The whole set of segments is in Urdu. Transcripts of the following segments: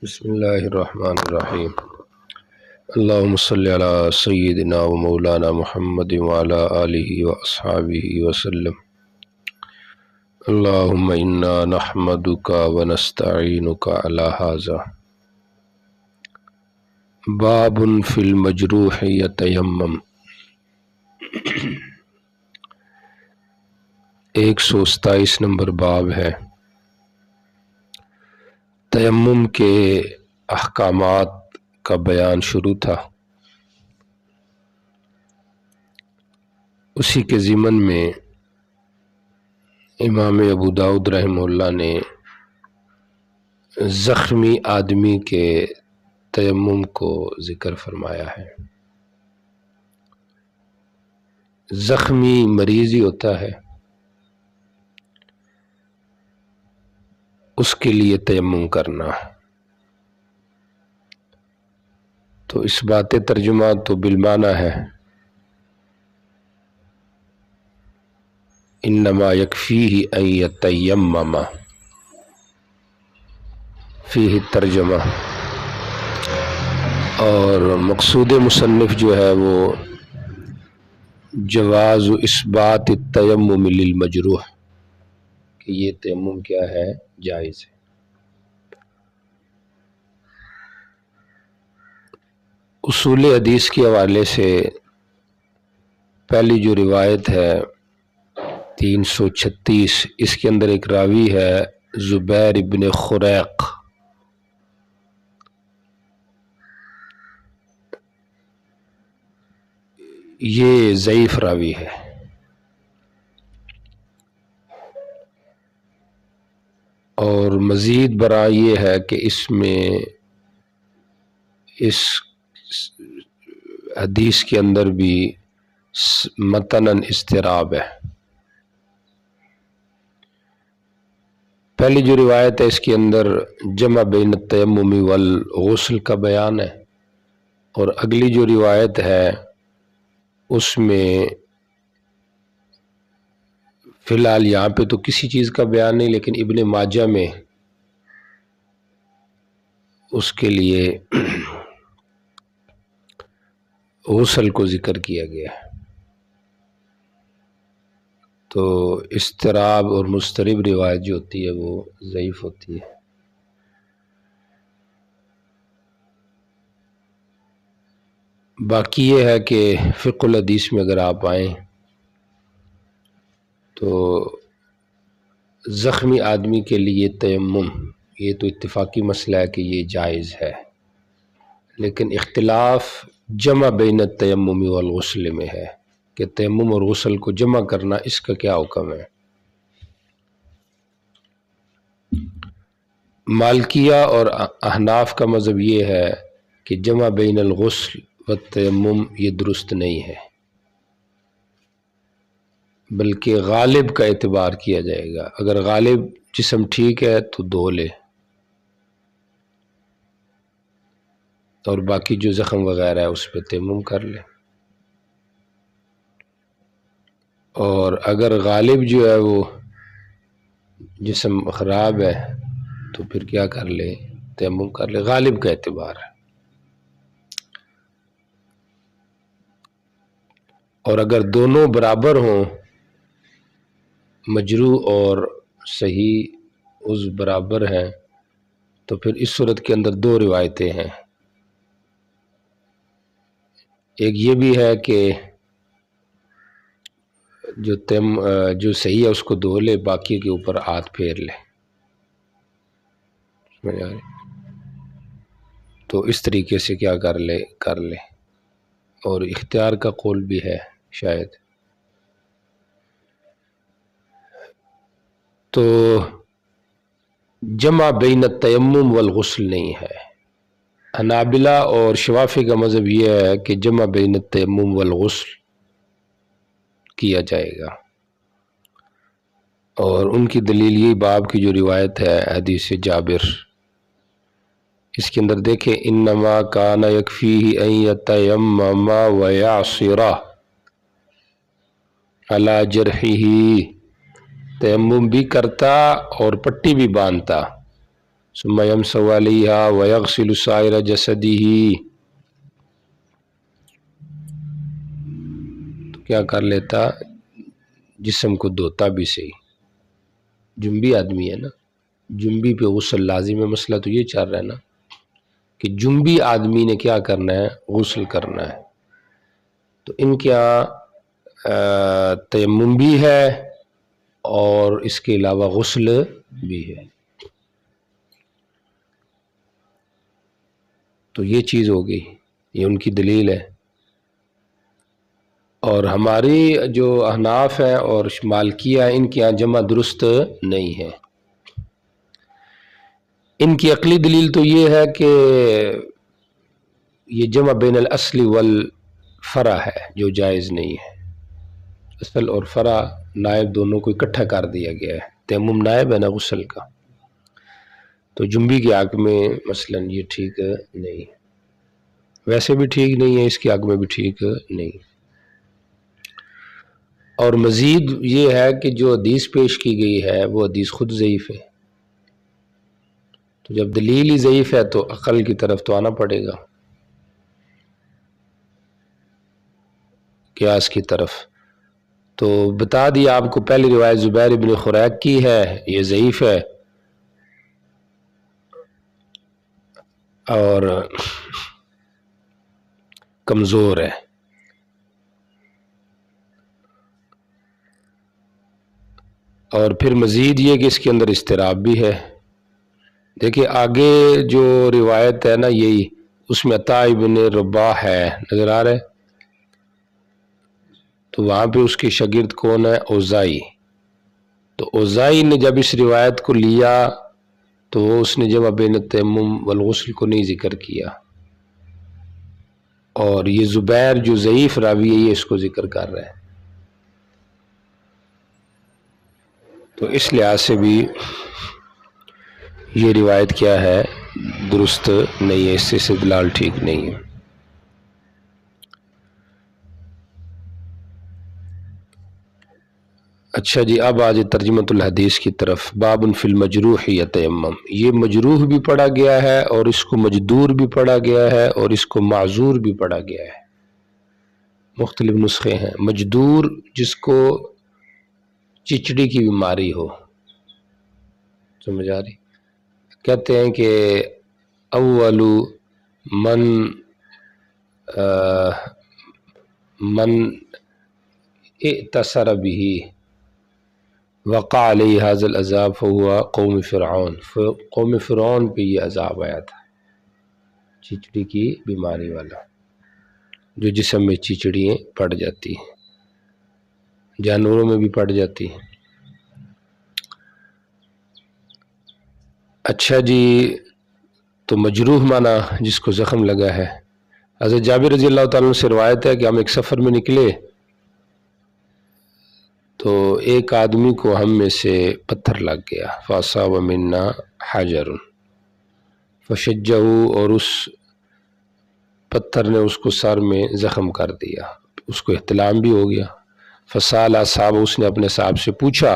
بسم اللہ الرحمن الرحیم۔ اللہم صلی علی سیدنا و مولانا محمد وعلی آلہ و اصحابہ وسلم۔ اللہم انا نحمدک و نستعینک علی ھذا۔ باب فی المجروح یتیمم۔ 127 نمبر باب ہے۔ تیمم کے احکامات کا بیان شروع تھا، اسی کے ضمن میں امام ابو داؤد رحمہ اللہ نے زخمی آدمی کے تیمم کو ذکر فرمایا ہے۔ زخمی مریض ہی ہوتا ہے، اس کے لیے تیمم کرنا، تو اس بات ترجمہ تو بالمعنی ہے انما یکفیہ ان یتیمم، فیہ ترجمہ، اور مقصود مصنف جو ہے وہ جواز اثبات التیمم للمجروح، کہ یہ تیمم کیا ہے، جائز ہے۔ اصول حدیث کے حوالے سے پہلی جو روایت ہے 336، اس کے اندر ایک راوی ہے زبیر ابن خریق، یہ ضعیف راوی ہے، اور مزید برآں یہ ہے کہ اس میں اس حدیث کے اندر بھی متناً اضطراب ہے۔ پہلی جو روایت ہے اس کے اندر جمع بین التیمم والغسل کا بیان ہے، اور اگلی جو روایت ہے اس میں فی الحال یہاں پہ تو کسی چیز کا بیان نہیں، لیکن ابن ماجہ میں اس کے لیے غسل کو ذکر کیا گیا ہے۔ تو اضطراب اور مضطرب روایت جو ہوتی ہے وہ ضعیف ہوتی ہے۔ باقی یہ ہے کہ فقہ الحدیث میں اگر آپ آئیں تو زخمی آدمی کے لیے تیمم، یہ تو اتفاقی مسئلہ ہے کہ یہ جائز ہے، لیکن اختلاف جمع بین التیمم والغسل میں ہے کہ تیمم اور غسل کو جمع کرنا، اس کا کیا حکم ہے۔ مالکیہ اور احناف کا مذہب یہ ہے کہ جمع بین الغسل والتیمم یہ درست نہیں ہے، بلکہ غالب کا اعتبار کیا جائے گا۔ اگر غالب جسم ٹھیک ہے تو دھو لے، اور باقی جو زخم وغیرہ ہے اس پہ تیمم کر لے، اور اگر غالب جو ہے وہ جسم خراب ہے تو پھر کیا کر لے، تیمم کر لے، غالب کا اعتبار ہے۔ اور اگر دونوں برابر ہوں، مجروح اور صحیح عضو برابر ہیں، تو پھر اس صورت کے اندر دو روایتیں ہیں۔ ایک یہ بھی ہے کہ جو صحیح ہے اس کو دھو لے، باقی کے اوپر ہاتھ پھیر لے، تو اس طریقے سے کیا کر لے، اور اختیار کا قول بھی ہے شاید۔ تو جمع بین التیمم والغسل نہیں ہے۔ حنابلہ اور شوافی کا مذہب یہ ہے کہ جمع بین التیمم والغسل کیا جائے گا، اور ان کی دلیل یہ باب کی جو روایت ہے حدیث جابر، اس کے اندر دیکھیں انما کان یکفیہ ان یتیمم ویعصر علی جرحہ، تیمم بھی کرتا اور پٹی بھی باندھتا، ثم يمسح عليها ويغسل سائر جسده، تو کیا کر لیتا، جسم کو دھوتا بھی صحیح. جنبی آدمی ہے نا، جنبی پہ غسل لازم ہے. مسئلہ تو یہ چل رہا ہے نا کہ جنبی آدمی نے کیا کرنا ہے، غسل کرنا ہے. تو ان کے یہاں تیمم بھی ہے اور اس کے علاوہ غسل بھی ہے. تو یہ چیز ہو گئی، یہ ان کی دلیل ہے. اور ہماری جو احناف ہیں اور مالکیہ ہیں، ان کے یہاں جمع درست نہیں ہے. ان کی عقلی دلیل تو یہ ہے کہ یہ جمع بین الاصل والفرع ہے جو جائز نہیں ہے. اصل اور فرع نائب دونوں کو اکٹھا کر دیا گیا ہے. تیمم نائب ہے نا غسل کا. تو جنبی کے حق میں مثلا یہ ٹھیک نہیں ہے، ویسے بھی ٹھیک نہیں ہے، اس کے حق میں بھی ٹھیک نہیں. اور مزید یہ ہے کہ جو حدیث پیش کی گئی ہے وہ حدیث خود ضعیف ہے. تو جب دلیل ہی ضعیف ہے تو عقل کی طرف تو آنا پڑے گا، قیاس کی طرف. تو بتا دیا آپ کو، پہلی روایت زبیر بن خریق کی ہے، یہ ضعیف ہے. اور کمزور ہے. اور پھر مزید یہ کہ اس کے اندر اضطراب بھی ہے. دیکھیے آگے جو روایت ہے نا یہی، اس میں عطا ابن رباح ہے، نظر آ رہا ہے. تو وہاں پہ اس کے شاگرد کون ہے؟ اوزائی. تو اوزائی نے جب اس روایت کو لیا تو اس نے جمع بین التیمم والغسل کو نہیں ذکر کیا، اور یہ زبیر جو ضعیف راوی ہے یہ اس کو ذکر کر رہا ہے. تو اس لحاظ سے بھی یہ روایت کیا ہے، درست نہیں ہے، اس سے استدلال ٹھیک نہیں ہے. اچھا جی، اب آج ترجمۃ الحدیث کی طرف. باب فی المجروح یتیمم. یہ مجروح بھی پڑھا گیا ہے اور اس کو مجدور بھی پڑھا گیا ہے اور اس کو معذور بھی پڑھا گیا ہے. مختلف نسخے ہیں. مجدور جس کو چچڑی کی بیماری ہو، سمجھ آ رہی؟ کہتے ہیں کہ اول من اعتصر به وقع علیہ هذا العذاب فهو قوم فرعون. قوم فرعون پہ یہ عذاب آیا تھا، چچڑی کی بیماری والا، جو جسم میں چچڑیاں پڑ جاتی ہیں، جانوروں میں بھی پڑ جاتی ہیں. اچھا جی، تو مجروح مانا جس کو زخم لگا ہے. حضرت جابر رضی اللہ تعالیٰ عنہ سے روایت ہے کہ ہم ایک سفر میں نکلے تو ایک آدمی کو ہم میں سے پتھر لگ گیا. فاصاب منا حجر فشجہ، اور اس پتھر نے اس کو سر میں زخم کر دیا، اس کو احتلام بھی ہو گیا. فسال اصحاب، اس نے اپنے صاحب سے پوچھا،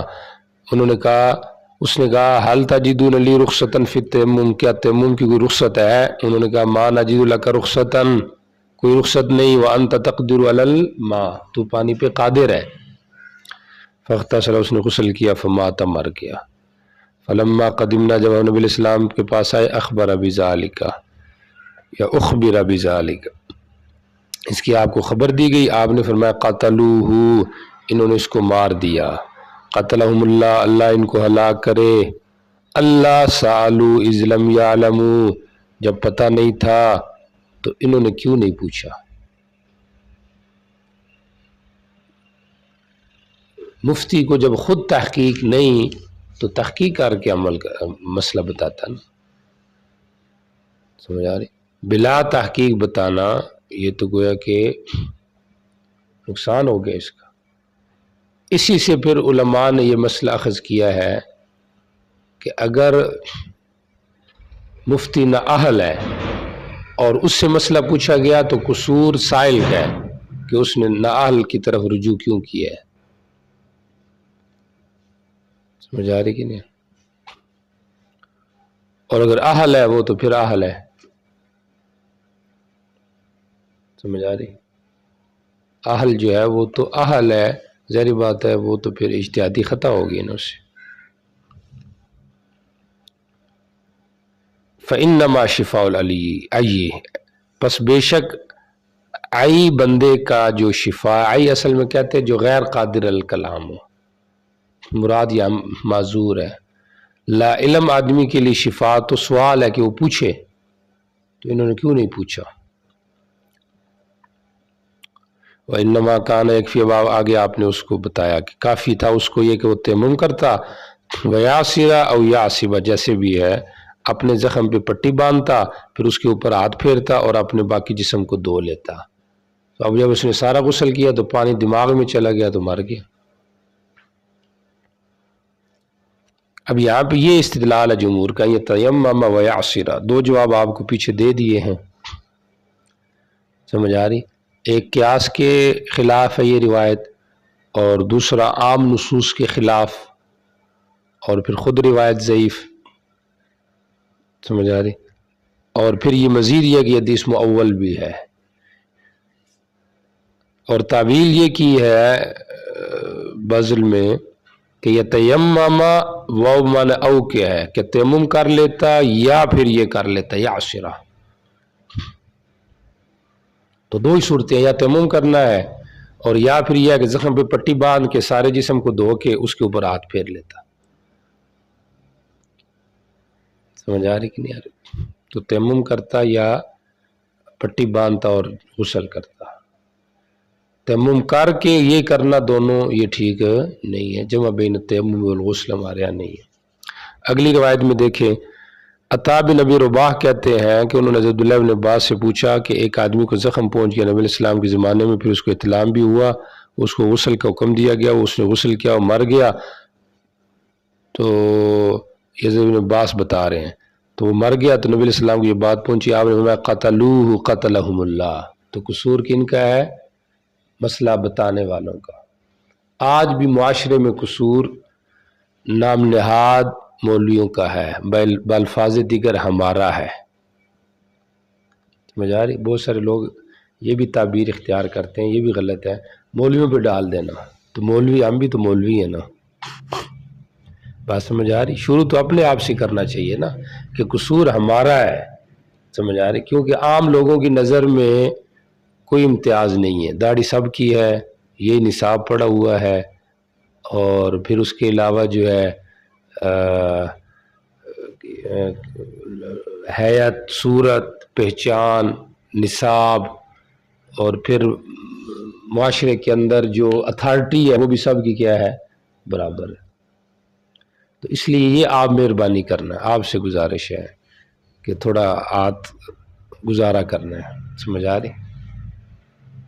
انہوں نے کہا، اس نے کہا حل تجدون لی رخصتاً فی التیمم، کیا تیمم کی کوئی رخصت ہے؟ انہوں نے کہا ما نجد لک رخصتاً، کوئی رخصت نہیں. وانت تقدر علی الماء، تو پانی پہ قادر ہے. فاغتسل، اس نے غسل کیا. فمات، مر گیا. فلما قدمنا، جب ہم نبی علیہ السلام کے پاس آئے، اخبر بذالک یا اخبر بذالک، اس کی آپ کو خبر دی گئی. آپ نے فرمایا قتلوہ، انہوں نے اس کو مار دیا. قتلہم اللہ، اللہ ان کو ہلاک کرے. اللہ سالو اذ لم یعلموا، جب پتہ نہیں تھا تو انہوں نے کیوں نہیں پوچھا؟ مفتی کو جب خود تحقیق نہیں تو تحقیق کر کے عمل کا مسئلہ بتاتا نا. سمجھ آ رہی؟ بلا تحقیق بتانا یہ تو گویا کہ نقصان ہو گیا اس کا. اسی سے پھر علماء نے یہ مسئلہ اخذ کیا ہے کہ اگر مفتی نااہل ہے اور اس سے مسئلہ پوچھا گیا تو قصور سائل ہے کہ اس نے نااہل کی طرف رجوع کیوں کیا ہے. سمجھ آ رہی کہ نہیں؟ اور اگر اہل ہے وہ تو پھر اہل ہے. سمجھ آ رہی؟ اہل جو ہے وہ تو اہل ہے، ظاہری بات ہے وہ تو پھر اجتہادی خطا ہوگی نا اسے. فإنما شفاء العلی، پس بے شک عئی بندے کا جو شفا، عئی اصل میں کہتے ہیں جو غیر قادر الکلام ہو، مراد یا معذور ہے. لا علم آدمی کے لیے شفا، تو سوال ہے کہ وہ پوچھے، تو انہوں نے کیوں نہیں پوچھا؟ وَإِنَّمَا كَانَ يَكْفِي، اب آگے آپ نے اس کو بتایا کہ کافی تھا اس کو یہ کہ وہ تیمم کرتا، وَيَعْصِرَ أَوْ يَعْصِبَ، جیسے بھی ہے، اپنے زخم پہ پٹی باندھتا، پھر اس کے اوپر ہاتھ پھیرتا اور اپنے باقی جسم کو دھو لیتا. تو اب جب اس نے سارا غسل کیا تو پانی دماغ میں چلا گیا تو مر گیا. اب یہاں پہ یہ استدلال ہے جمہور کا، یہ تیمم و یعصر، دو جواب آپ کو پیچھے دے دیے ہیں. سمجھ آ رہی؟ ایک قیاس کے خلاف ہے یہ روایت، اور دوسرا عام نصوص کے خلاف، اور پھر خود روایت ضعیف. سمجھ آ رہی؟ اور پھر یہ مزید یہ کہ حدیث مؤول بھی ہے، اور تعویل یہ کی ہے بذل میں کہ یہ تیمم و من او کیا ہے کہ تیمم کر لیتا یا پھر یہ کر لیتا یا عشرہ. تو دو ہی صورتیں، یا تیمم کرنا ہے اور یا پھر یہ ہے کہ زخم پہ پٹی باندھ کے سارے جسم کو دھو کے اس کے اوپر ہاتھ پھیر لیتا. سمجھ آ رہی کہ نہیں آ رہی؟ تو تیمم کرتا یا پٹی باندھتا اور غسل کرتا. تیمم کر کے یہ کرنا دونوں یہ ٹھیک نہیں ہے، جمع بین التیمم والغسل ہمارے یہاں نہیں ہے. اگلی روایت میں دیکھیں، عطا بن نبی رباح کہتے ہیں کہ انہوں نے عبداللہ بن عباس سے پوچھا کہ ایک آدمی کو زخم پہنچ گیا نبی علیہ السلام کے زمانے میں، پھر اس کو احتلام بھی ہوا، اس کو غسل کا حکم دیا گیا، اس نے غسل کیا اور مر گیا. تو یہ بن عباس بتا رہے ہیں، تو وہ مر گیا تو نبی علیہ السلام کو یہ بات پہنچی، آپ نے فرمایا قتلوہ قتلہم اللہ. تو قصور کن کا ہے؟ مسئلہ بتانے والوں کا. آج بھی معاشرے میں قصور نام نہاد مولویوں کا ہے، بالفاظ دیگر ہمارا ہے. سمجھ آ رہی؟ بہت سارے لوگ یہ بھی تعبیر اختیار کرتے ہیں، یہ بھی غلط ہے، مولویوں پہ ڈال دینا. تو مولوی، ہم بھی تو مولوی ہیں نا. بات سمجھ آ رہی؟ شروع تو اپنے آپ سے کرنا چاہیے نا کہ قصور ہمارا ہے. سمجھ آ رہی؟ کیونکہ عام لوگوں کی نظر میں کوئی امتیاز نہیں ہے، داڑھی سب کی ہے، یہ نصاب پڑا ہوا ہے، اور پھر اس کے علاوہ جو ہے حیت، صورت، پہچان، نصاب، اور پھر معاشرے کے اندر جو اتھارٹی ہے وہ بھی سب کی کیا ہے؟ برابر ہے. تو اس لیے یہ آپ مہربانی کرنا، آپ سے گزارش ہے کہ تھوڑا ہاتھ گزارا کرنا ہے. سمجھ آ رہی؟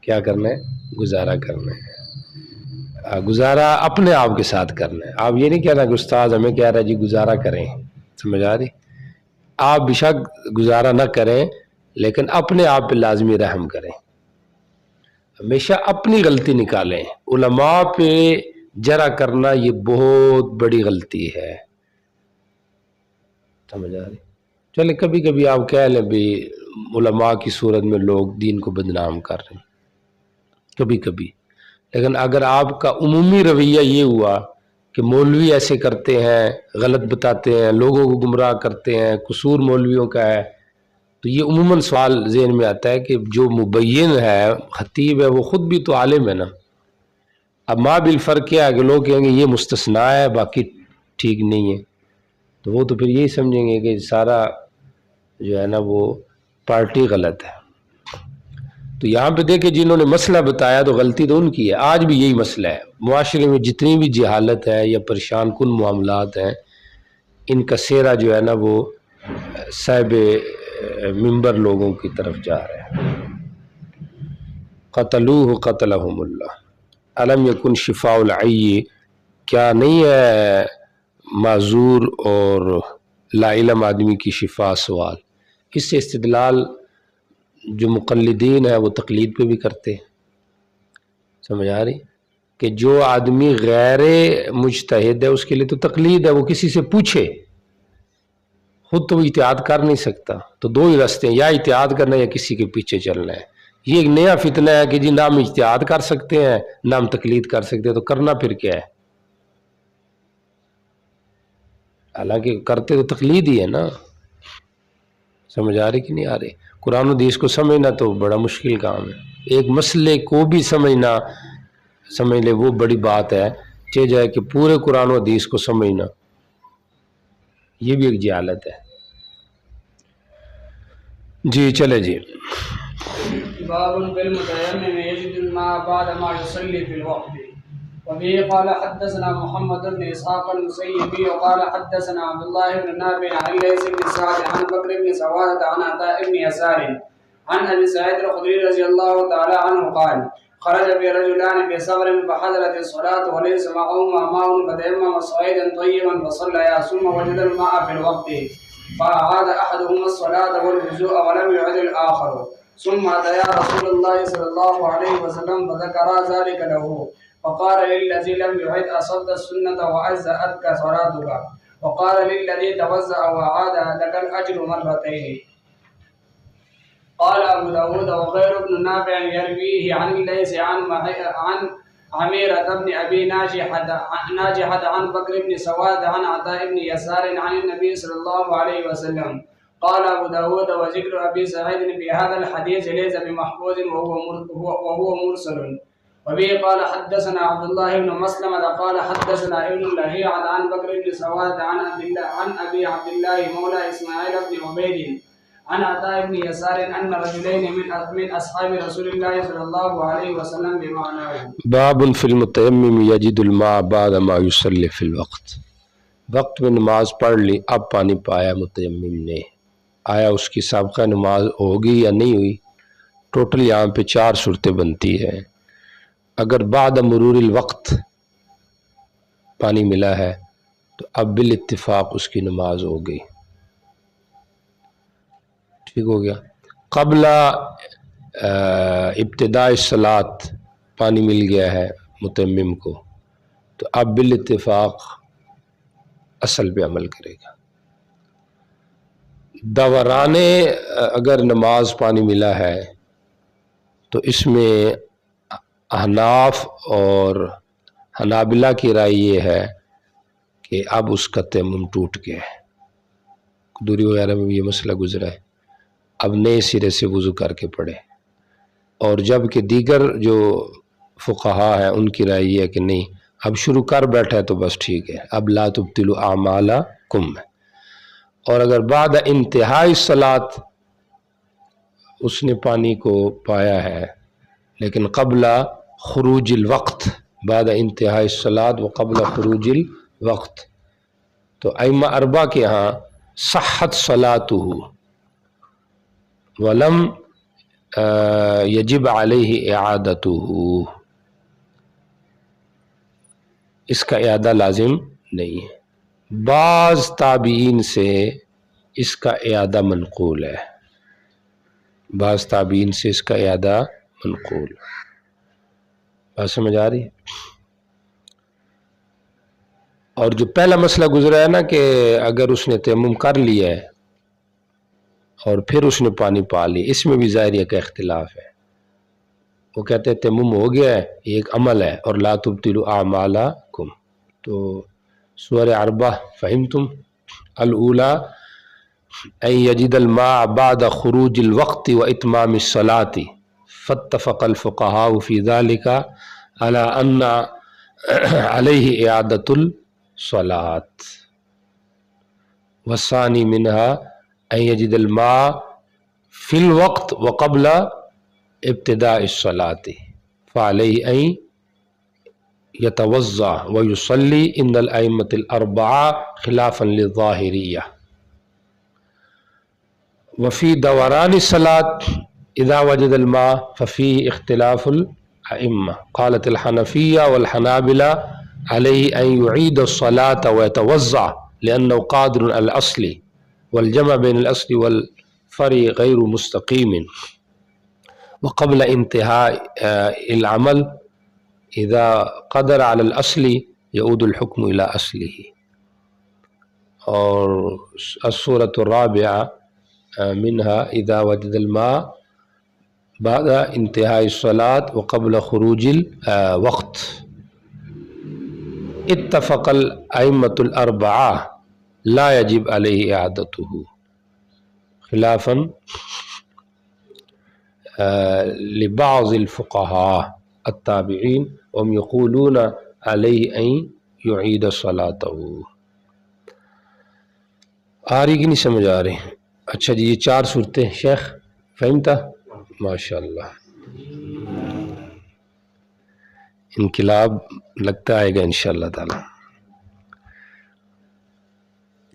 کیا کرنا ہے؟ گزارا کرنا ہے. گزارا اپنے آپ کے ساتھ کرنا ہے. آپ یہ نہیں کہنا کہ استاد ہمیں کہہ رہا ہے جی گزارا کریں. سمجھ آ رہی؟ آپ بے شک گزارا نہ کریں، لیکن اپنے آپ پہ لازمی رحم کریں. ہمیشہ اپنی غلطی نکالیں. علماء پہ جرح کرنا یہ بہت بڑی غلطی ہے. سمجھ آ رہی؟ چلے کبھی کبھی آپ کہہ لیں بھی علماء کی صورت میں لوگ دین کو بدنام کر رہے ہیں، کبھی کبھی. لیکن اگر آپ کا عمومی رویہ یہ ہوا کہ مولوی ایسے کرتے ہیں، غلط بتاتے ہیں، لوگوں کو گمراہ کرتے ہیں، قصور مولویوں کا ہے، تو یہ عموماً سوال ذہن میں آتا ہے کہ جو مبین ہے، خطیب ہے، وہ خود بھی تو عالم ہے نا. اب ما بالفرق کیا ہے کہ لوگ کہیں گے یہ مستثنا ہے باقی ٹھیک نہیں ہے، تو وہ تو پھر یہی سمجھیں گے کہ سارا جو ہے نا وہ پارٹی غلط ہے. تو یہاں پہ دیکھیں جنہوں نے مسئلہ بتایا تو غلطی تو ان کی ہے. آج بھی یہی مسئلہ ہے معاشرے میں، جتنی بھی جہالت ہے یا پریشان کن معاملات ہیں، ان کا سیرا جو ہے نا وہ صاحب منبر لوگوں کی طرف جا رہا ہے. قتلوہ قتلہم اللہ. علم یکن شفاء العی، کیا نہیں ہے معذور اور لا علم آدمی کی شفا؟ سوال. اس سے استدلال جو مقلدین ہیں وہ تقلید پہ بھی کرتے ہیں. سمجھ آ رہی؟ کہ جو آدمی غیر مجتہد ہے اس کے لیے تو تقلید ہے، وہ کسی سے پوچھے، خود تو وہ احتیاط کر نہیں سکتا، تو دو ہی راستے ہیں، یا احتیاط کرنا ہے یا کسی کے پیچھے چلنا ہے۔ یہ ایک نیا فتنہ ہے کہ جی نہ ہم احتیاط کر سکتے ہیں نہ ہم تقلید کر سکتے ہیں، تو کرنا پھر کیا ہے؟ حالانکہ کرتے تو تقلید ہی ہے نا۔ سمجھ آ رہی کہ نہیں آ رہی؟ قرآن و حدیث کو سمجھنا تو بڑا مشکل کام ہے، ایک مسئلے کو بھی سمجھنا، سمجھ لے وہ بڑی بات ہے، چاہے جائے کہ پورے قرآن و حدیث کو سمجھنا یہ بھی ایک جہالت ہے۔ جی چلے جی۔ باب بالمتيمم يجد الماء بعد ما يصلي في الوقت. وبه قال حدثنا محمد بن اسحاق المسيبي وقال حدثنا عبد الله بن نافع عن ليث بن سعد عن بكر بن سوادة عن عطاء بن يسار عن ابي سعيد الخدري رضي الله تعالى عنه قال خرج برجلان بسفر فحضرت الصلاة وليس معهما ماء فتيمم صعيدا طيبا فصليا ثم وجد الماء في الوقت فأعاد أحدهما الصلاة والوضوء ولم يعد الآخر ثم أتيا رسول الله صلى الله عليه وسلم فذكرا ذلك له فقال للذي لم يعد أصبت السنة وأجزأتك صلاتك وقال للذي توزع وعاد لك الأجر مرتين. قال أبو داود وغير ابن نافع يرويه عن الليث عن عميرة بن أبي ناجحة عن بكر بن سواد عن عطاء بن يسار عن النبي صلى الله عليه وسلم. قال أبو داود وذكر أبي سعيد بهذا الحديث ليس بمحفوظ وهو مرسل. وبه قال حدثنا عبد الله بن مسلمة قال حدثنا ابن لهيعة عن بكر بن سواد عن أبي عبد الله مولى إسماعيل بن عبيد عن عطاء بن يسار أن رجلين من أصحاب رسول الله صلى الله عليه وسلم بمعناه. باب فی المتیمم یجد الماء بعد ما یصلی فی الوقت، وقت میں نماز پڑھ لی اب پانی پایا متیمم نے، آیا اس کی سابقہ نماز ہوگی یا نہیں ہوئی؟ ٹوٹل یہاں پہ 4 صورتیں بنتی ہیں۔ اگر بعد مرور الوقت پانی ملا ہے تو اب بالاتفاق اس کی نماز ہو گئی، ٹھیک ہو گیا۔ قبل ابتداء الصلاۃ پانی مل گیا ہے متیمم کو تو اب بالاتفاق اصل پہ عمل کرے گا۔ دوران اگر نماز پانی ملا ہے تو اس میں احناف اور حنابلہ کی رائے یہ ہے کہ اب اس کا تیمم ٹوٹ گیا ہے، دوری وغیرہ میں بھی یہ مسئلہ گزرا ہے، اب نئے سرے سے وضو کر کے پڑھے۔ اور جب کہ دیگر جو فقہا ہے ان کی رائے یہ ہے کہ نہیں، اب شروع کر بیٹھا ہے تو بس ٹھیک ہے، اب لا تبطلوا اعمالکم۔ اور اگر بعد انتہائی الصلاۃ اس نے پانی کو پایا ہے لیکن قبل خروج الوقت، بعد انتہائی الصلاۃ و قبل خروج الوقت، تو ائمہ 4 کے ہاں صحت صلاتہ ولم یجب علیہ اعادتہ، اس کا اعادہ لازم نہیں ہے۔ بعض تابعین سے اس کا اعادہ منقول ہے، بعض تابعین سے اس کا اعادہ منقول ہے۔ بات سمجھ آ رہی ہے؟ اور جو پہلا مسئلہ گزرا ہے نا کہ اگر اس نے تیمم کر لیا ہے اور پھر اس نے پانی پا لی، اس میں بھی ظاہریہ کا اختلاف ہے۔ وہ کہتے ہیں تیمم ہو گیا ہے، یہ ایک عمل ہے، اور لا تبطلوا اعمالکم۔ تو سورہ 4 فہمتم؟ الاولی ان یجد الماء بعد خروج الوقت و اتمام الصلاۃ فاتفق الفقہاء فی ذلک علی ان علیہ اعادۃ الصلاۃ، والثانی منها ان یجد الماء فی الوقت وقبل ابتداء الصلاۃ فعلیہ ان یتوضا ویصلی عند الائمة الاربعہ خلافا للظاہریہ۔ وفی دوران الصلاۃ اذا وجد الماء ففیہ اختلاف الائمہ، قالت الحنفیہ والحنابلہ علیہ ان یعید الصلاۃ ویتوضا لانہ قادر علی الاصل والجمع بین الاصل والفرع غیر مستقیم، وقبل انتہاء العمل اذا قدر علی الاصل یعود الحکم الی اصلہ۔ اور السورۃ الرابعہ منہا اذا وجد الماء بعد انتہاء الصلاۃ وقبل خروج الوقت. اتفق الائمۃ الاربعہ لا یجب علیہ اعادتہ خلافا لبعض الفقہاء التابعین وهم یقولون علیہ ان یعید صلاتہ. آ رہی کہ نہیں سمجھ آ رہی؟ اچھا جی، یہ 4 صورتیں شیخ فہمتا؟ ماشاء اللہ، انقلاب لگتا آئے گا انشاءاللہ تعالی.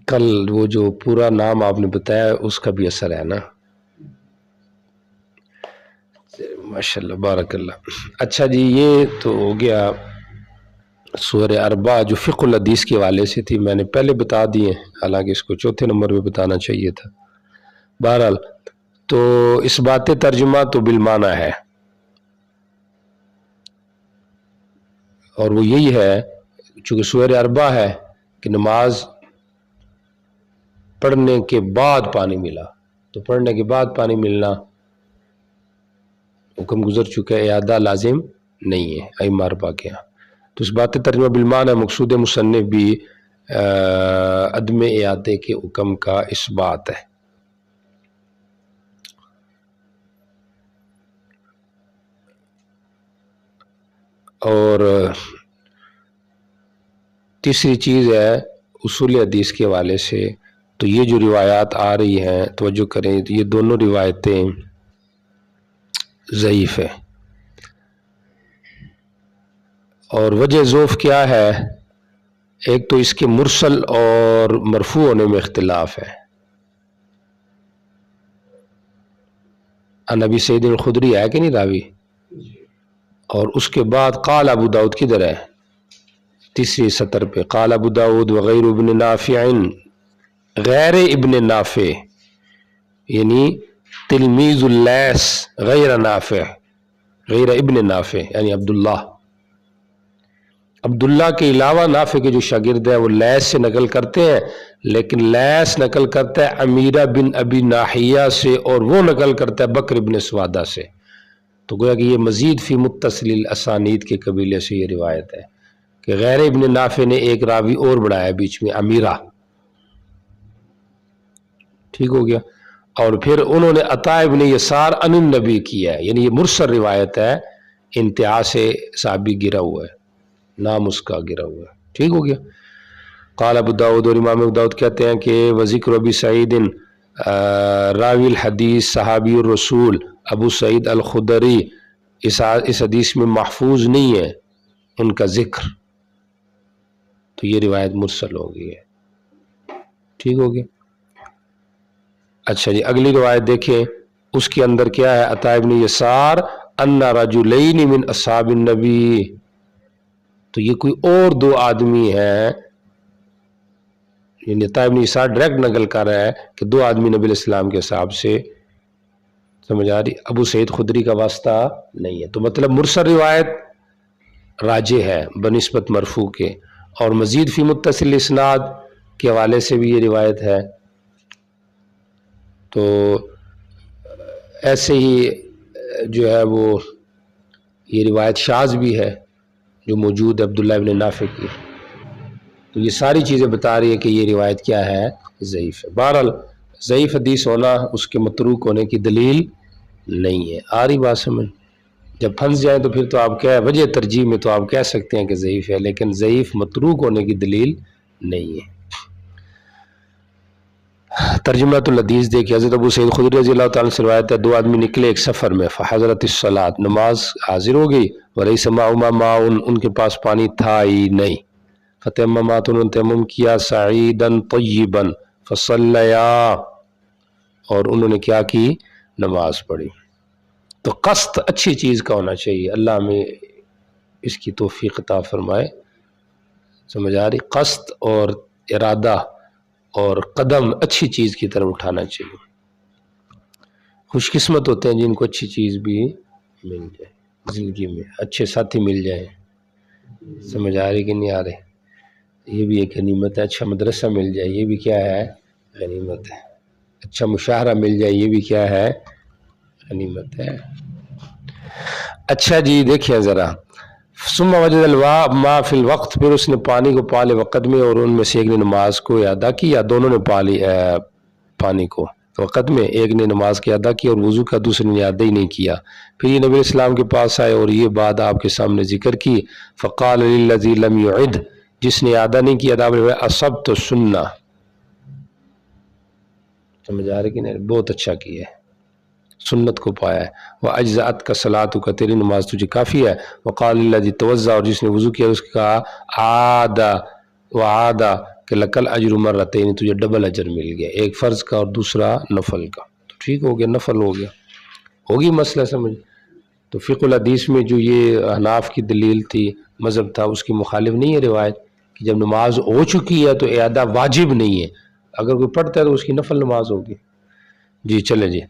کل وہ جو پورا نام آپ نے بتایا اس کا بھی اثر ہے نا. ماشاء اللہ، بارک اللہ. اچھا جی، یہ تو ہو گیا سورہ اربع جو فقہ الحدیث کے حوالے سے تھی. میں نے پہلے بتا دیے، حالانکہ اس کو چوتھے نمبر پہ بتانا چاہیے تھا. بہرحال تو اس بات ترجمہ تو بالمعنی ہے، اور وہ یہی ہے چونکہ سورہ اربع ہے کہ نماز پڑھنے کے بعد پانی ملا، تو پڑھنے کے بعد پانی ملنا حکم گزر چکا ہے، اعادہ لازم نہیں ہے ائمہ اربعہ کے یہاں. تو اس بات ترجمہ بالمعنی مقصود مصنف بھی عدم اعادے کے حکم کا اثبات ہے. اور تیسری چیز ہے اصول حدیث کے حوالے سے، تو یہ جو روایات آ رہی ہیں توجہ کریں، تو یہ دونوں روایتیں ضعیف ہیں. اور وجہ ضعف کیا ہے؟ ایک تو اس کے مرسل اور مرفوع ہونے میں اختلاف ہے. عن ابی سعید الخدری ہے کہ نہیں راوی، اور اس کے بعد قال ابو داؤد کدھر ہے؟ تیسری سطر پہ قال ابو داؤد وغیر ابن نافع، غیر ابن نافع یعنی تلمیذ اللیث، غیر نافع، غیر ابن نافع یعنی عبداللہ کے علاوہ نافع کے جو شاگرد ہیں وہ لیث سے نقل کرتے ہیں، لیکن لیث نقل کرتا ہے امیرہ بن ابی ناحیہ سے، اور وہ نقل کرتا ہے بکر بن سوادہ سے. تو گویا کہ یہ مزید فی متصل الاسانید کے قبیلے سے یہ روایت ہے کہ غیر ابن نافع نے ایک راوی اور بڑھایا بیچ میں، امیرہ. ٹھیک ہو گیا. اور پھر انہوں نے عطا ابن یسار عن النبی کیا ہے، یعنی یہ مرسل روایت ہے، انتہا سے صحابی گرا ہوا ہے، نام اس کا گرا ہوا ہے. ٹھیک ہو گیا. قال ابو داؤد، اور امام ابو داؤد کہتے ہیں کہ وذکر ابی سعید راوی الحدیث صحابی الرسول ابو سعید الخدری، اس حدیث میں محفوظ نہیں ہے ان کا ذکر، تو یہ روایت مرسل ہو گئی ہے. ٹھیک ہو گیا. اچھا جی، اگلی روایت دیکھیں، اس کے اندر کیا ہے؟ عطا ابن یسار ان رجلین من اصحاب النبی، تو یہ کوئی اور 2 آدمی ہیں، یعنی عطا ابن یسار ڈائریکٹ نقل کر رہا ہے کہ 2 آدمی نبی علیہ السلام کے حساب سے، سمجھ آ رہی؟ ابو سعید خدری کا واسطہ نہیں ہے. تو مطلب مرسل روایت راجح ہے بنسبت مرفوع کے، اور مزید فی متصل اسناد کے حوالے سے بھی یہ روایت ہے. تو ایسے ہی جو ہے وہ یہ روایت شاذ بھی ہے جو موجود ہے عبداللہ ابن نافع کی. تو یہ ساری چیزیں بتا رہی ہے کہ یہ روایت کیا ہے؟ ضعیف ہے. بہرحال ضعیف حدیث ہونا اس کے متروک ہونے کی دلیل نہیں ہے. آ رہی بات سمجھ؟ جب پھنس جائیں تو پھر تو آپ کیا وجہ ترجیح میں تو آپ کہہ سکتے ہیں کہ ضعیف ہے، لیکن ضعیف متروک ہونے کی دلیل نہیں ہے. ترجمہ الحدیث دیکھیے. حضرت ابو سعید خدری رضی اللہ تعالیٰ سے روایت ہے، 2 آدمی نکلے ایک سفر میں، فحضرت الصلاۃ، نماز حاضر ہو گئی، ولیس معہما ماء، ان کے پاس پانی تھا ہی نہیں، فتیمما، انہوں نے تیمم کیا، صعیدا طیبا فصلیا، اور انہوں نے کیا کی؟ نماز پڑھی. تو قصد اچھی چیز کا ہونا چاہیے، اللہ ہمیں اس کی توفیق عطا فرمائے. سمجھ آ رہی؟ قصد اور ارادہ اور قدم اچھی چیز کی طرف اٹھانا چاہیے. خوش قسمت ہوتے ہیں جن کو اچھی چیز بھی مل جائے زندگی میں، اچھے ساتھی مل جائیں. سمجھ آ رہی کہ نہیں آ رہے؟ یہ بھی ایک غنیمت ہے. اچھا مدرسہ مل جائے یہ بھی کیا ہے؟ غنیمت ہے. اچھا مشاہرہ مل جائے یہ بھی کیا ہے؟ غنیمت ہے. اچھا جی دیکھیں ذرا، ثم وجد الماء ما فی الوقت، پھر اس نے پانی کو پالے وقت میں، اور ان میں سے ایک نے نماز کو ادا کی، یا دونوں نے پالی پانی کو وقت میں، ایک نے نماز کی ادا کی اور وضو کا، دوسرے نے ادا ہی نہیں کیا. پھر یہ نبی اسلام کے پاس آئے اور یہ بات آپ کے سامنے ذکر کی. فقال للذی لم یعد، جس نے ادا نہیں کیا ادا میں، اصبت السنہ. سمجھ آ رہی کہ نہیں؟ بہت اچھا کیا ہے، سنت کو پایا ہے. وَأَجْزَأَتْ کا صلاتُ کا، تیری نماز تجھے کافی ہے. وقال الذی توضأ، اور جس نے وضو کیا اس کا عادہ وعادہ کہ لکل اجر مرتین، تجھے ڈبل اجر مل گیا، ایک فرض کا اور دوسرا نفل کا. تو ٹھیک ہو گیا، نفل ہو گیا. ہوگی مسئلہ سمجھ؟ تو فقہ الحدیث میں جو یہ احناف کی دلیل تھی، مذہب تھا، اس کی مخالف نہیں ہے روایت کہ جب نماز ہو چکی ہے تو اعادہ واجب نہیں ہے، اگر کوئی پڑھتا ہے تو اس کی نفل نماز ہوگی. جی چلیں جی.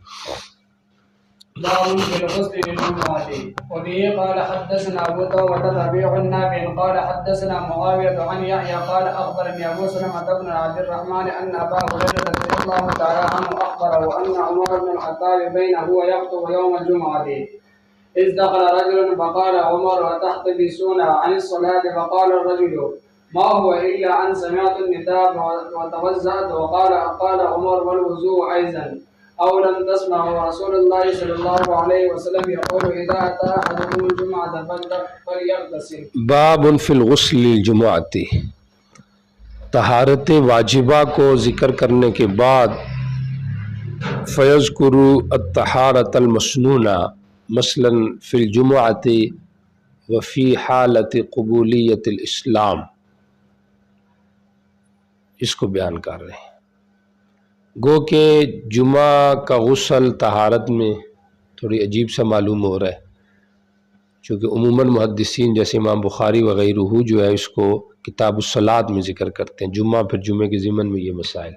باب في الغسل للجمعة. وبه قال حدثنا أبو داود ربيع النافع قال حدثنا معاوية عن يحيى قال أخبرني أبو سلمة بن عبد الرحمن أن أبا هريرة رضي الله تعالى عنه أخبره أن عمر بن الخطاب بينه ويخطب يوم الجمعة إذ دخل رجل فقال عمر أتحتبسون عن الصلاة؟ فقال الرجل ما هو إلا أن سمعت النداء وتوزأت. قال عمر والوضوء أيضا أو لم تسمعوا رسول الله صلى الله عليه وسلم يقول إذا أتى أحدكم الجمعة فليغتسل. باب فی الغسل للجمعۃ، طہارت واجبہ کو ذکر کرنے کے بعد فیذکر الطہارۃ المسنونہ مثلا فی الجمعۃ وفی حالت قبولیت الاسلام، اس کو بیان کر رہے ہیں. گو کہ جمعہ کا غسل طہارت میں تھوڑی عجیب سا معلوم ہو رہا ہے، چونکہ عموماً محدثین جیسے امام بخاری وغیرہ جو ہے اس کو کتاب الصلاۃ میں ذکر کرتے ہیں، جمعہ پھر جمعے کے ضمن میں یہ مسائل،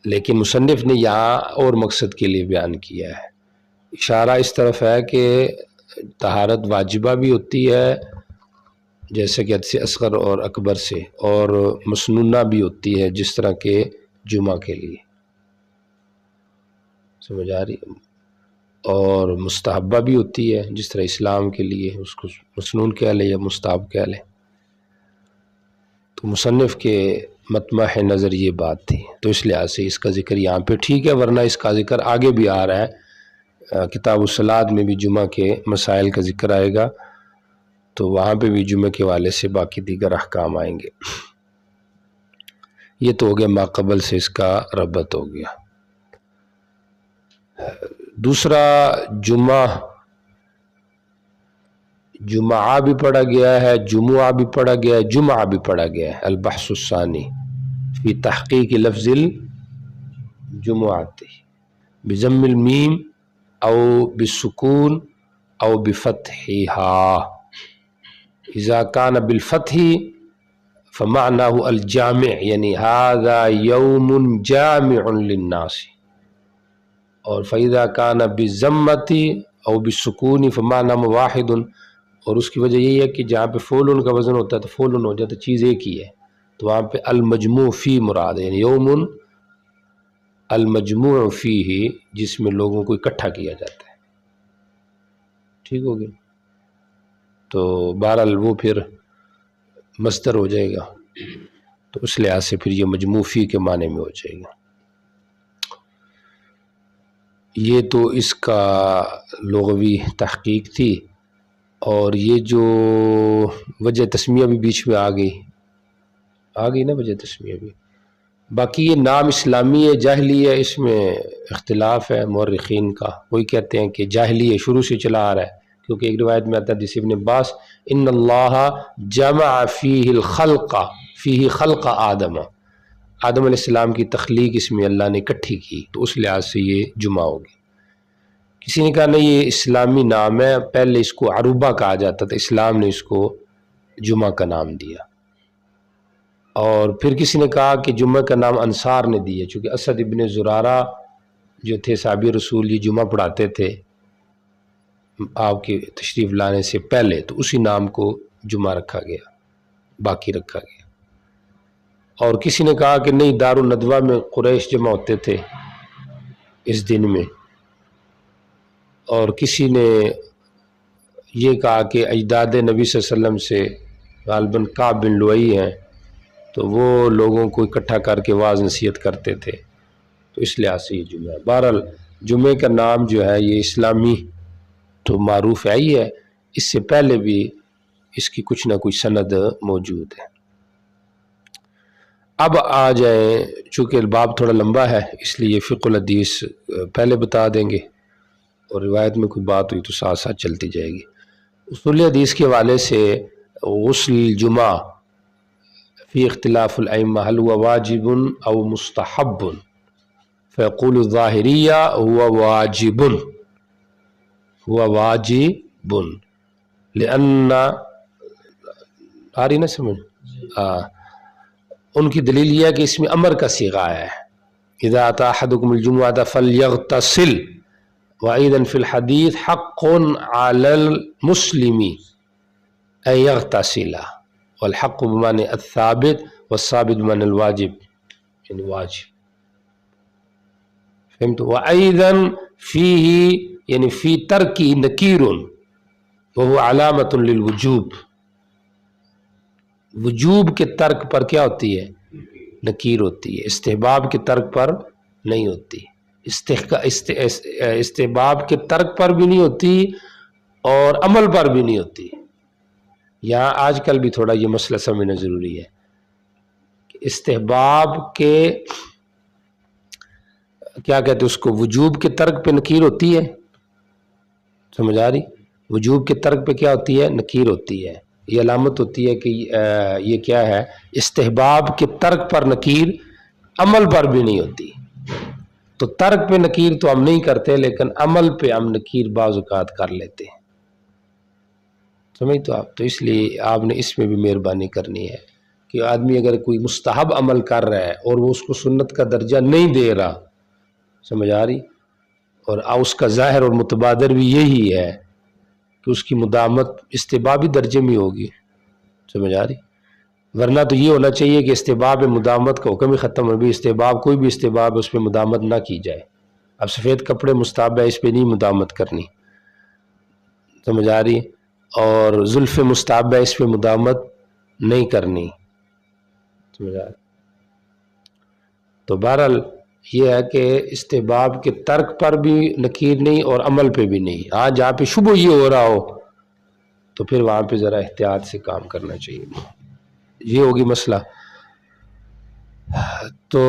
لیکن مصنف نے یہاں اور مقصد کے لیے بیان کیا ہے. اشارہ اس طرف ہے کہ طہارت واجبہ بھی ہوتی ہے جیسے کہ حدث اصغر اور اکبر سے، اور مسنونہ بھی ہوتی ہے جس طرح کہ جمعہ کے لیے. سمجھ آ رہی؟ اور مستحبہ بھی ہوتی ہے جس طرح اسلام کے لیے، اس کو مسنون کہہ لیں یا مستحب کہہ لیں. تو مصنف کے مطمح نظر یہ بات تھی، تو اس لحاظ سے اس کا ذکر یہاں پہ ٹھیک ہے، ورنہ اس کا ذکر آگے بھی آ رہا ہے، کتاب الصلاۃ میں بھی جمعہ کے مسائل کا ذکر آئے گا، تو وہاں پہ بھی جمعہ کے حوالے سے باقی دیگر احکام آئیں گے. یہ تو ہو گیا، ما قبل سے اس کا ربط ہو گیا. دوسرا جمعہ بھی پڑھا گیا ہے، جمعہ بھی پڑھا گیا ہے، جمعہ بھی پڑھا گیا ہے. البحث الثانی فی تحقیق لفظ الجمعۃ بضم المیم او بالسکون او بفتحها. اذا كان بالفتح فمعناه الجامع، یعنی هذا یوم جامع للناس، اور فإذا كان بالضمۃ او بالسکون فمعناه واحد، اور اس کی وجہ یہی ہے کہ جہاں پہ فعل کا وزن ہوتا ہے تو فعل ہو جاتا ہے، چیز ایک ہی ہے، تو وہاں پہ المجموع فی مراد ہے، یعنی یوم المجموع فیہ، جس میں لوگوں کو اکٹھا کیا جاتا ہے. ٹھیک ہو گیا؟ تو بہرحال وہ پھر مصدر ہو جائے گا، تو اس لحاظ سے پھر یہ مجموع فی کے معنی میں ہو جائے گا. یہ تو اس کا لغوی تحقیق تھی، اور یہ جو وجہ تسمیہ بھی بیچ میں آ گئی نا، وجہ تسمیہ بھی. باقی یہ نام اسلامی ہے جاہلی ہے، اس میں اختلاف ہے مورخین کا. کوئی کہتے ہیں کہ جاہلی ہے، شروع سے چلا آ رہا ہے، کیونکہ ایک روایت میں آتا ہے حدیث ابن عباس ان اللہ جمع فیہ الخلق، فیہ خلق آدم علیہ السلام کی تخلیق اس میں اللہ نے اکٹھی کی، تو اس لحاظ سے یہ جمعہ ہوگی. کسی نے کہا نہیں یہ اسلامی نام ہے، پہلے اس کو عروبہ کہا جاتا تھا، اسلام نے اس کو جمعہ کا نام دیا. اور پھر کسی نے کہا کہ جمعہ کا نام انصار نے دیا، چونکہ اسد ابن زرارہ جو تھے صحابی رسول، یہ جمعہ پڑھاتے تھے آپ کے تشریف لانے سے پہلے، تو اسی نام کو جمعہ رکھا گیا. باقی رکھا گیا. اور کسی نے کہا کہ نہیں، دارالندوہ میں قریش جمع ہوتے تھے اس دن میں، اور کسی نے یہ کہا کہ اجداد نبی صلی اللہ علیہ وسلم سے غالباً کعب بن لؤی ہیں، تو وہ لوگوں کو اکٹھا کر کے واعظ نصیحت کرتے تھے، تو اس لحاظ سے یہ جمعہ ہے. بہرحال جمعے کا نام جو ہے یہ اسلامی تو معروف ہے ہی ہے، اس سے پہلے بھی اس کی کچھ نہ کچھ سند موجود ہے. اب آ جائیں، چونکہ باب تھوڑا لمبا ہے اس لیے فقہ الحدیث پہلے بتا دیں گے، اور روایت میں کوئی بات ہوئی تو ساتھ ساتھ چلتی جائے گی. اصول حدیث کے حوالے سے غسل جمعہ فی اختلاف الائمہ هل هو واجب او مستحب، فیقول الظاہریہ هو واجب، هو واجب، لأن آ رہی نا سمجھ؟ ان کی دلیل یہ ہے کہ اس میں امر کا صیغہ ہے، اذا اتى احدكم الجمعة فليغتسل، وأيضا في الحديث حق على المسلم أن يغتسل، والحق بمعنى الثابت والثابت بمعنى الواجب، يعني واجب. فهمت؟ وأيضا فيه يعني في ترك نكير وهو علامة للوجوب، وجوب کے ترک پر کیا ہوتی ہے؟ نکیر ہوتی ہے، استحباب کے ترک پر نہیں ہوتی. استحباب کے ترک پر بھی نہیں ہوتی اور عمل پر بھی نہیں ہوتی. یہاں آج کل بھی تھوڑا یہ مسئلہ سمجھنا ضروری ہے کہ استحباب کے کیا کہتے ہیں اس کو، وجوب کے ترک پہ نکیر ہوتی ہے، سمجھ آ رہی؟ وجوب کے ترک پہ کیا ہوتی ہے؟ نکیر ہوتی ہے. یہ علامت ہوتی ہے کہ یہ کیا ہے، استحباب کے ترک پر نکیر، عمل پر بھی نہیں ہوتی. تو ترک پہ نکیر تو ہم نہیں کرتے، لیکن عمل پہ ہم نکیر بعض اوقات کر لیتے ہیں، سمجھ؟ تو آپ تو اس لیے آپ نے اس میں بھی مہربانی کرنی ہے کہ آدمی اگر کوئی مستحب عمل کر رہا ہے اور وہ اس کو سنت کا درجہ نہیں دے رہا، سمجھ آ رہی، اور اس کا ظاہر اور متبادر بھی یہی ہے کہ اس کی مدامت استحبابی درجے میں ہوگی، سمجھ آ رہی. ورنہ تو یہ ہونا چاہیے کہ استحباب مدامت کا حکم ہی ختم ہو، بھی استحباب کوئی بھی استحباب اس پہ مدامت نہ کی جائے. اب سفید کپڑے مستحب ہے، اس پہ نہیں مدامت کرنی، سمجھ آ رہی، اور زلف مستحب ہے، اس پہ مدامت نہیں کرنی، سمجھ آ رہی. تو بہرحال یہ ہے کہ استحباب کے ترک پر بھی نکیر نہیں اور عمل پہ بھی نہیں. ہاں جہاں پہ شبہ یہ ہو رہا ہو تو پھر وہاں پہ ذرا احتیاط سے کام کرنا چاہیے. یہ ہوگی مسئلہ. تو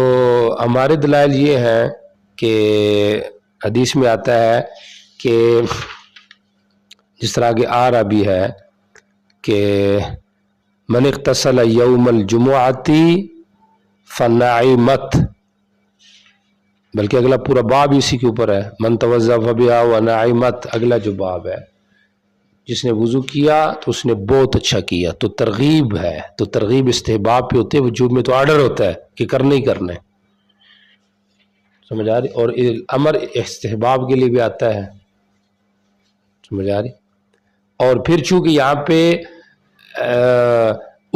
ہمارے دلائل یہ ہیں کہ حدیث میں آتا ہے کہ جس طرح کہ آ رہا بھی ہے کہ من اغتسل یوم الجمعۃ فنعمت، بلکہ اگلا پورا باب اسی کے اوپر ہے، من توضأ فبها ونعمت، اگلا جو باب ہے، جس نے وضو کیا تو اس نے بہت اچھا کیا. تو ترغیب ہے، تو ترغیب استحباب پہ ہوتے ہے، وجوب میں تو آرڈر ہوتا ہے کہ کرنا ہی کرنا ہے، سمجھ آ رہی. اور امر استحباب کے لیے بھی آتا ہے، سمجھ آ رہی. اور پھر چونکہ یہاں پہ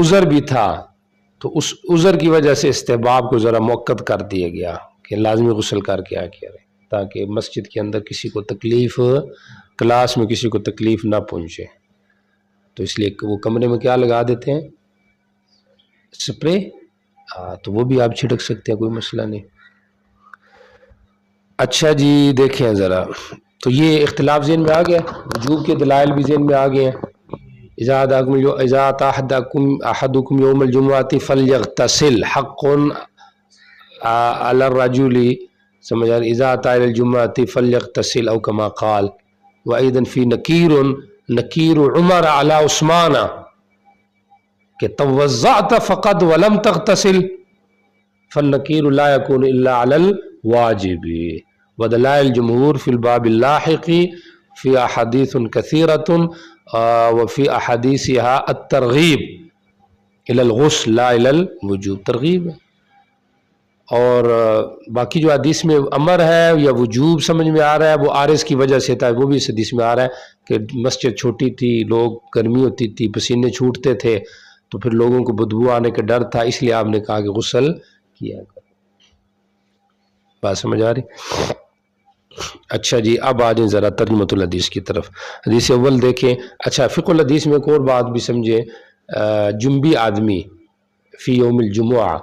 عذر بھی تھا تو اس عذر کی وجہ سے استحباب کو ذرا مؤکد کر دیا گیا کہ لازمی غسل کر کے آ کے رہے، تاکہ مسجد کے اندر کسی کو تکلیف، کلاس میں کسی کو تکلیف نہ پہنچے. تو اس لیے وہ کمرے میں کیا لگا دیتے ہیں، سپرے، تو وہ بھی آپ چھڑک سکتے ہیں، کوئی مسئلہ نہیں. اچھا جی دیکھیں ذرا، تو یہ اختلاف ذہن میں آ گیا، وجوب کے دلائل بھی ذہن میں آ گئے ہیں. اذا اتى احدكم يوم الجمعة فليغتسل حق على الرجل، سمجھ آ رہی، اذا اتى الى الجمعة فليغتسل او كما قال. وايضا في نكير عمر على عثمان کہ توضأت فقط ولم تغتسل، فالنكير لا يكون الا على الواجب. ودلائل الجمهور في الباب اللاحق في احاديث كثيرة وفي احاديثها الترغيب الى الغسل لا الى الوجوب، ترغیب ہے. اور باقی جو حدیث میں امر ہے یا وجوب سمجھ میں آ رہا ہے وہ عارض کی وجہ سے تھا، وہ بھی اس حدیث میں آ رہا ہے کہ مسجد چھوٹی تھی، لوگ گرمی ہوتی تھی، پسینے چھوٹتے تھے، تو پھر لوگوں کو بدبو آنے کا ڈر تھا، اس لیے آپ نے کہا کہ غسل کیا کرو۔ بات سمجھ آ رہی؟ اچھا جی، اب آ جائیں ذرا ترجمۃ الحدیث کی طرف۔ حدیث اول دیکھیں۔ اچھا، فقہ الحدیث میں ایک اور بات بھی سمجھیں، جنبی آدمی فی یوم الجمعہ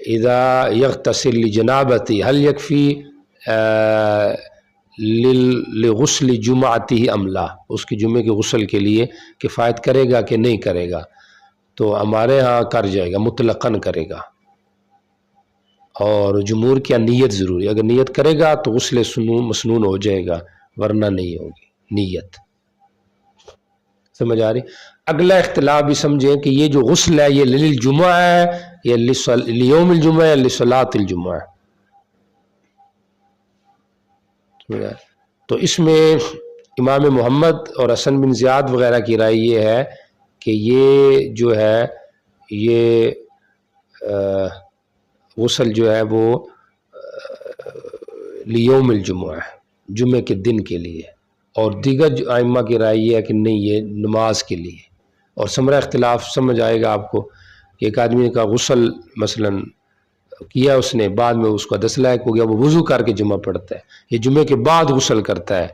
اذا یغتسل لجنابتی هل یکفی لغسل جمعتی ام لا، اس کی جمعے کے غسل کے لیے کفایت کرے گا کہ نہیں کرے گا؟ تو ہمارے ہاں کر جائے گا، مطلقاً کرے گا، اور جمہور کیا نیت ضروری، اگر نیت کرے گا تو غسل مسنون ہو جائے گا، ورنہ نہیں ہوگی نیت۔ سمجھ آ رہی؟ اگلا اختلاف بھی سمجھیں کہ یہ جو غسل ہے یہ للجمعہ ہے یا لیوم الجمعہ یا لصلاۃ الجمعہ۔ تو اس میں امام محمد اور حسن بن زیاد وغیرہ کی رائے یہ ہے کہ یہ جو ہے یہ غسل جو ہے وہ لیوم الجمعہ ہے، جمعے کے دن کے لیے، اور دیگر ائمہ کی رائے یہ ہے کہ نہیں، یہ نماز کے لیے۔ اور ثمرہ اختلاف سمجھ آئے گا آپ کو کہ ایک آدمی کا غسل مثلا کیا اس نے، بعد میں اس کا دس لائق ہو گیا، وہ وضو کر کے جمعہ پڑھتا ہے، یہ جمعے کے بعد غسل کرتا ہے،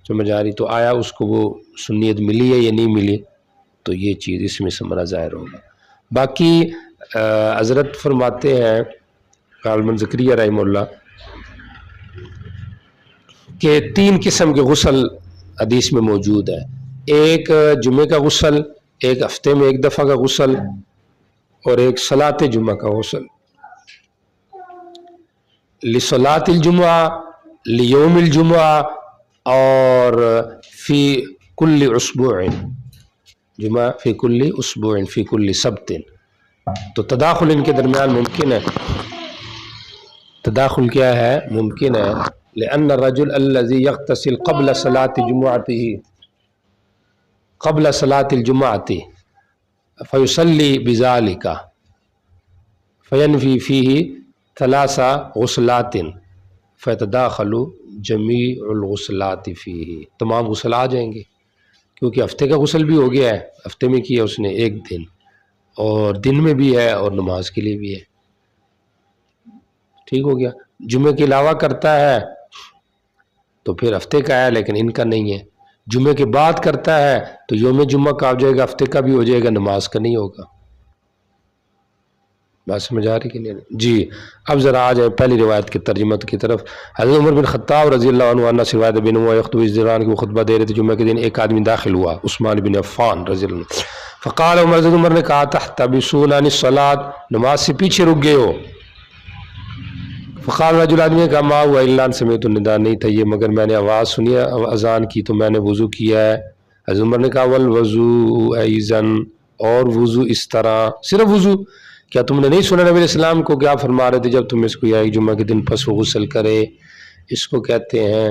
سمجھ آ رہی؟ تو آیا اس کو وہ سنیت ملی ہے یا نہیں ملی؟ تو یہ چیز اس میں ثمرہ ظاہر ہوگا۔ باقی حضرت فرماتے ہیں غالباً زکریا رحمہ اللہ کہ 3 قسم کے غسل حدیث میں موجود ہے، ایک جمعے کا غسل، ایک ہفتے میں 1 دفعہ کا غسل، اور ایک صلاۃ جمعہ کا غسل۔ لصلاۃ الجمعہ، لیوم الجمعہ، اور فی کل اسبوع، جمعہ فی کل اسبوع فی کل سبت۔ تو تداخل ان کے درمیان ممکن ہے، تداخل کیا ہے؟ ممکن ہے، لأن الرجل الذي يغتسل قبل صلاة جمعته قبل صلاة الجمعة فيصلي بذلك فينفي فيه 3 غسلات فيتداخل جميع الغسلات فيه، تمام غسل آ جائیں گے، کیونکہ ہفتے کا غسل بھی ہو گیا ہے، ہفتے میں کیا اس نے 1 دن، اور دن میں بھی ہے اور نماز کے لیے بھی ہے، ٹھیک ہو گیا۔ جمعے کے علاوہ کرتا ہے تو پھر ہفتے کا ہے، لیکن ان کا نہیں ہے۔ جمعے کے بعد کرتا ہے تو یوم جمعہ کا ہو جائے گا، ہفتے کا بھی ہو جائے گا، نماز کا نہیں ہوگا۔ بات سمجھ آ رہی کہ نہیں؟ جی، اب ذرا آ جائے پہلی روایت کی ترجمت کی طرف۔ حضرت عمر بن خطاب رضی اللہ عنہ سے روایت بن یخطب الجیران کی خطبہ دے رہے تھے جمعے کے دن، ایک آدمی داخل ہوا، عثمان بن عفان رضی اللہ عنہ۔ فقال عمر نے کہا تحتبسون عن الصلاۃ، نماز سے پیچھے رک گئے ہو؟ فقال رجل، آدمی نے کہا ما ہوا الا ان سمعت النداء، نہیں تھا یہ مگر میں نے آواز سنی اذان کی تو میں نے وضو کیا ہے۔ حضرت عمر نے کہا والوضوء ایضا، اور وضو اس طرح، صرف وضو؟ کیا تم نے نہیں سنا نبی علیہ السلام کو کیا فرما رہے تھے جب تم اس کو یا جمعہ کے دن پس غسل کرے؟ اس کو کہتے ہیں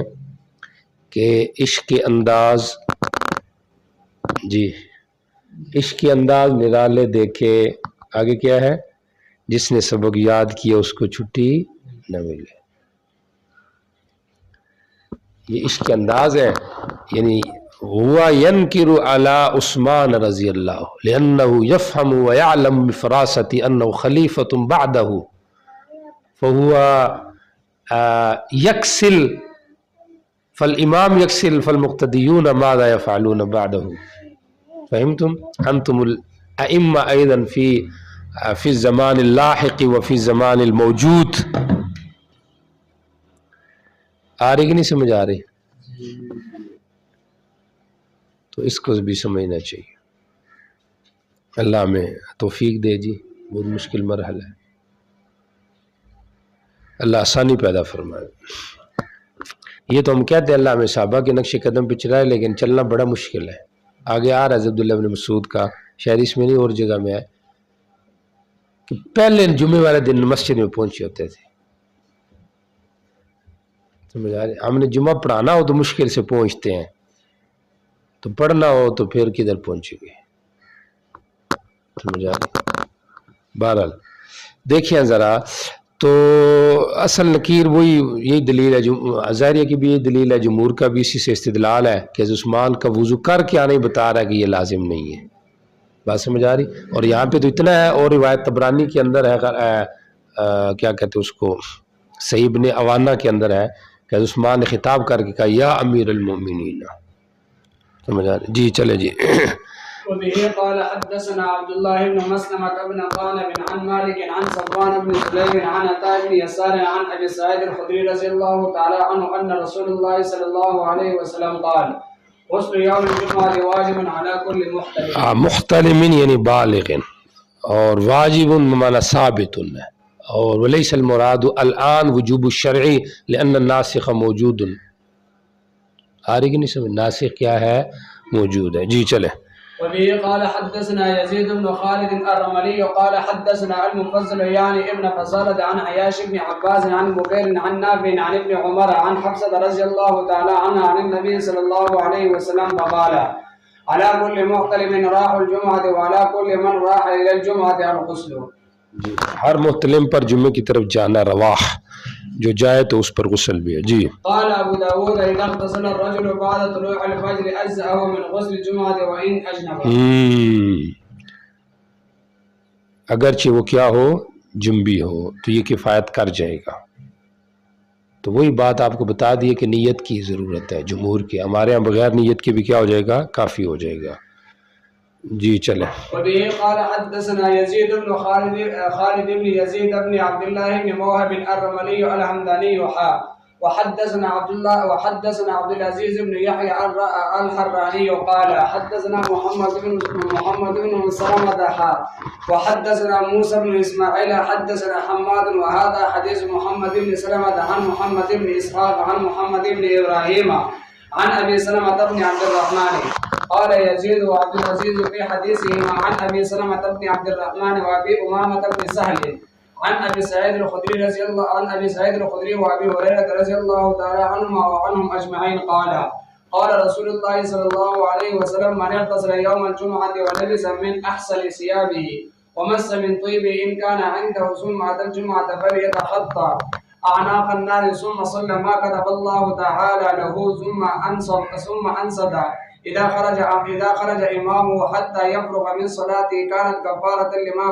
کہ عشق کے انداز، جی عشق کے انداز نرالے دیکھے، آگے کیا ہے؟ جس نے سبق یاد کیا اس کو چھٹی نہ ملے۔ یہ عشق کے انداز ہے، یعنی ہوا ینکر علی عثمان رضی اللہ لأنہ یفہم ویعلم بفراست انہ خلیفۃ بعدہ فہو یکسل فالامام یکسل فالمقتدیون ماذا یفعلون بعدہ، فہمتم؟ انتم الائمہ ایضا فی الزمان اللاحق وفی الزمان الموجود۔ آ رہی کہ نہیں سمجھ آ رہی؟ تو اس کو بھی سمجھنا چاہیے۔ اللہ ہمیں توفیق دے جی، بہت مشکل مرحلہ ہے، اللہ آسانی پیدا فرمائے۔ یہ تو ہم کہتے ہیں اللہ ہمیں صحابہ کے نقش قدم پہ چلائے، لیکن چلنا بڑا مشکل ہے۔ آگے آ رہا ہے عبداللہ بن مسعود کا شاید اس میں نہیں اور جگہ میں ہے کہ پہلے جمعے والے دن مسجد میں پہنچے ہوتے تھے، سمجھ آ رہے؟ ہم نے جمعہ پڑھانا ہو تو مشکل سے پہنچتے ہیں، تو پڑھنا ہو تو پھر کدھر پہنچے گے، سمجھ آ رہی؟ بہرحال دیکھیں ذرا، تو اصل نکیر وہی یہی دلیل ہے، ظاہریہ کی بھی یہی دلیل ہے، جمہور کا بھی اسی سے استدلال ہے کہ عثمان کا وضو کر کے آنا ہی بتا رہا ہے کہ یہ لازم نہیں ہے، بات سمجھ آ رہی؟ اور یہاں پہ تو اتنا ہے، اور روایت طبرانی کے اندر ہے، کیا کہتے اس کو، صحیح ابن عوانہ کے اندر ہے کہ عثمان نے خطاب کر کے کہا یا امیر المومنین. سمجھ آ رہی؟ جی چلے جی. وبه قال حدثنا عبد الله بن مسلمة بن غانم عن مالك عن صفوان بن سليم عن عطاء بن يسار عن ابي سعيد الخدري رضي الله تعالى عنه ان رسول الله صلى الله عليه وسلم قال غسل يوم الجمعة واجب على كل محتلم. محتلم یعنی بالغ، اور واجب بمعنى ثابت، اور وليس المراد الان وجوب الشرعی لان الناسخ موجود. آ رہی کہ نہیں سمجھ؟ ناسخ کیا ہے؟ موجود ہے. جی چلے. وبه قال حدثنا يزيد بن خالد الرملي قال حدثنا المفضل يعني ابن فصالة عن عياش بن عباس عن بكير عن نافع عن ابن عمر عن حفصة رضي الله تعالى عنها عن النبي صلى الله عليه وسلم فقال على كل محتلم راح الجمعة وعلى كل من راح إلى الجمعة الغسل. جی ہر محتلم پر جمعے کی طرف جانا رواح، جو جائے تو اس پر غسل بھی ہے. جی. قال ابو داود اذا اغتسل الرجل بعد طلوع الفجر اجزأه من غسل الجمعة وان اجنب. اگرچہ وہ کیا ہو، جنبی ہو، تو یہ کفایت کر جائے گا. تو وہی بات آپ کو بتا دی کہ نیت کی ضرورت ہے جمہور کی. ہمارے ہاں بغیر نیت کے بھی کیا ہو جائے گا؟ کافی ہو جائے گا. جی چلے. وبه قال حدثنا يزيد بن خالد بن يزيد بن عبد الله بن موهب الرملي الحمداني وحدثنا عبد العزيز بن يحيى الحراني قال حدثنا محمد بن سلمة وحدثنا موسى بن اسماعيل حدثنا حماد وهذا حديث محمد بن سلمة عن محمد بن اسحاق عن محمد بن ابراهيم عن ابي سلمة بن عبد الرحمن قال يزيد وعبد العزيز في حديثهما عن ابي سلمة بن عبد الرحمن وابي امامة بن سهل عن ابي سعيد الخدري رضي الله وابي هريرة رضي الله تعالى عنهما وعنهم اجمعين قال رسول الله صلى الله عليه وسلم من اغتسل يوم الجمعة ولبس من احسن ثيابه ومس من طيبه ان كان عنده ثم اتى الجمعة فليتخطى اعناق النار ثم صلى ما كتب الله تعالى له ثم انصت اذا خرج امامه حتى يفرغ من صلاته كانت كفارة لما